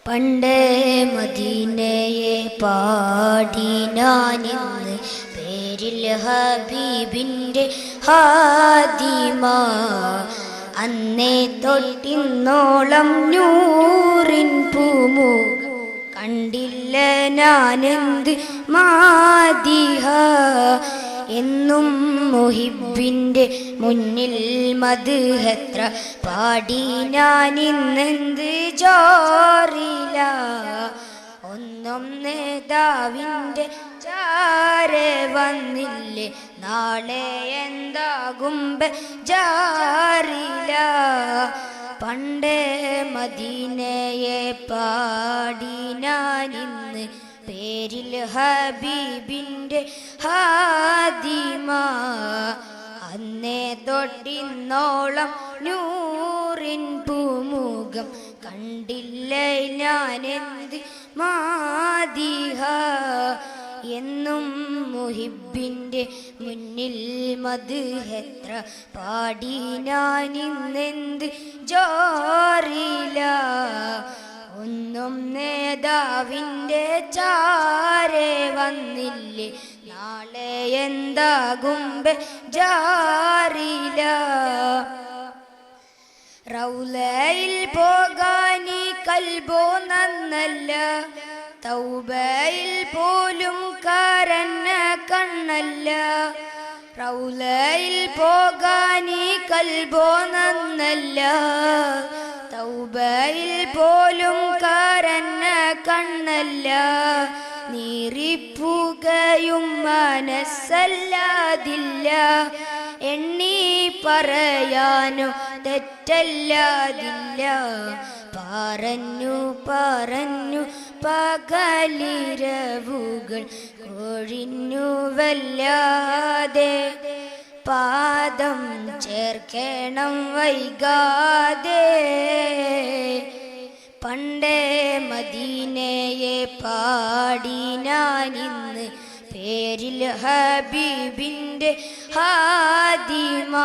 പണ്ട് മദീനയെ പാടി ഞാനിന്ന് പേരിൽ ഹബീബിൻ്റെ ഹാദിമ അന്നേ തൊട്ടിന്നോളം നൂറിൻ പൂമുഖം കണ്ടില്ല ഞാനെന്ത് മാദിഹ എന്നും മുഹിബിൻ്റെ മുന്നിൽ മദ്ഹെത്ര പാടി ഞാനിന്നെന്ത് ജോറില ഒന്നും നേതാവിൻ്റെ ചാരെ വന്നില്ലേ നാളെ എന്താകും ജാറില പണ്ടേ മദീനയെ പാടി ഞാനിന്ന് പേരിൽ ഹബീബിൻ്റെ ഹാദിമ അന്നേ തൊട്ടിന്നോളം നൂറിൻ പൂമുഖം കണ്ടില്ല ഞാനെന്ത് മാദിഹ എന്നും മുഹിബിൻ്റെ മുന്നിൽ മദ്ഹെത്ര പാടി ഞാനിന്നെന്ത് ജോറില ഒന്നും നേതാവിൻ്റെ ചാരെ വന്നില്ലേ നാളെ എന്താകും ജാറില റൗലയിൽ പോകാനി കൽബോ നന്നല്ല തൗബയിൽ പോലും കരഞ്ഞ കണ്ണല്ല റൗലയിൽ പോകാനി കൽബോ നന്നല്ല തൗബയിൽ പോലും കരഞ്ഞ കണ്ണല്ല നീറിപ്പുകയും മനസ്സല്ലാതില്ല എണ്ണി പറയാനോ തെറ്റല്ലാതില്ല പറഞ്ഞു പറഞ്ഞു പകലിരവുകൾ കൊഴിഞ്ഞു വല്ലാതെ പാദം ചേർക്കണം വൈകാതെ പണ്ടേ മദീനയെ പാടി ഞാനിന്ന് പേരിൽ ഹബീബിൻ്റെ ഹാദിമ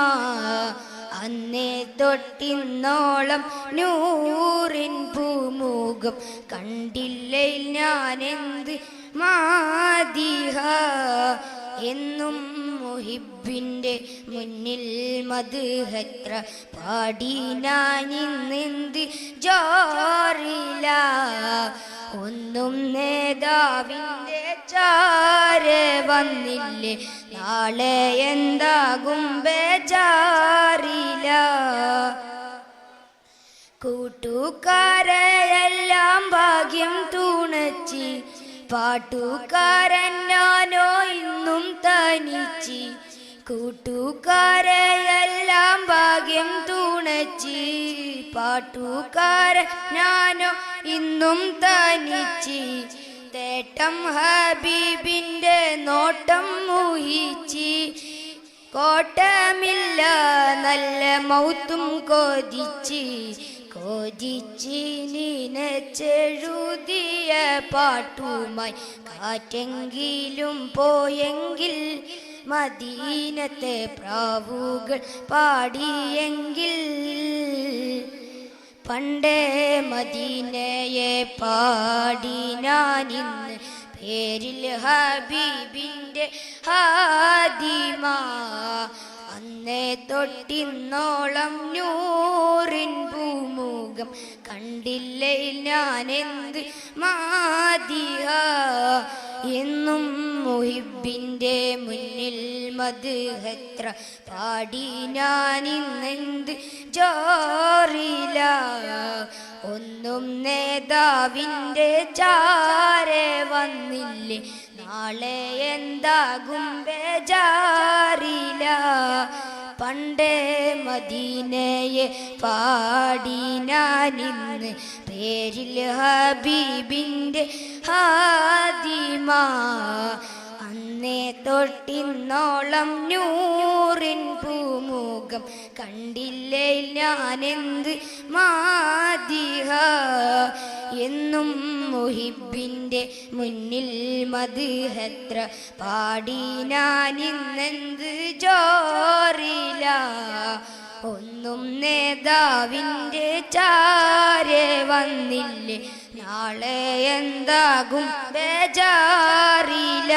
അന്നേ തൊട്ടിന്നോളം നൂറിൻ പൂമുഖം കണ്ടില്ലേ ഞാനെന്ത് മാദിഹ എന്നും മുഹിബിൻ്റെ മുന്നിൽ മദ്ഹെത്ര പാടി ഞാനിന്നെന്ത് ജോറില ഒന്നും നേതാവിൻ്റെ ചാരെ വന്നില്ലേ നാളെ എന്താകും ബേജാറില കൂട്ടുകാരെയെല്ലാം ഭാഗ്യം തുണച്ചി പാട്ടുകാരൻ ഞാനോ ഇന്നും തനിച്ച് കൂട്ടുകാരെയെല്ലാം ഭാഗ്യം തുണച്ച് പാട്ടുകാരൻ ഞാനോ ഇന്നും തനിച്ച് തേട്ടം ഹബീബിൻ്റെ നോട്ടം മോഹിച്ച് കോട്ടമില്ല നല്ല മൗത്തും കൊതിച്ച് നിനച്ചെഴുതിയ പാട്ടുമായി കാറ്റെങ്കിലും പോയെങ്കിൽ മദീനത്തെ പ്രാവുകൾ പാടിയെങ്കിൽ പണ്ടേ മദീനയെ പാടി ഞാനിന്ന് പേരിൽ ഹബീബിൻ്റെ ഹാദിമ അന്നേ തൊട്ടിന്നോളം നൂറിൻ പൂമുഖം കണ്ടില്ലേ ഞാനെന്ത് മാദിഹ എന്നും മുഹിബിൻ്റെ മുന്നിൽ മദ്ഹെത്ര പാടി ഞാനിന്നെന്ത് ജോറില ഒന്നും നേതാവിൻ്റെ ചാരെ വന്നില്ലേ നാളെ എന്താകും ബേജാറില പണ്ടേ മദീനയെ പാടി ഞാനിന്ന് പേരിൽ ഹബീബിൻ്റെ ഹാദിമ അന്നേ തൊട്ടിന്നോളം നൂറിൻ പൂമുഖം കണ്ടില്ലേ ഞാനെന്ത് മാദിഹ എന്നും മുഹിബിൻ്റെ മുന്നിൽ മദ്ഹെത്ര പാടി ഞാനിന്നെന്ത് ജോറില ഒന്നും എന്നും നേതാവിൻ്റെ ചാരെ വന്നില്ലേ നാളെ എന്താകും ബേജാറില്ല.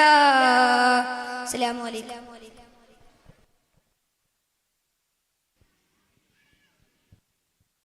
അസ്സലാമു അലൈക്കും.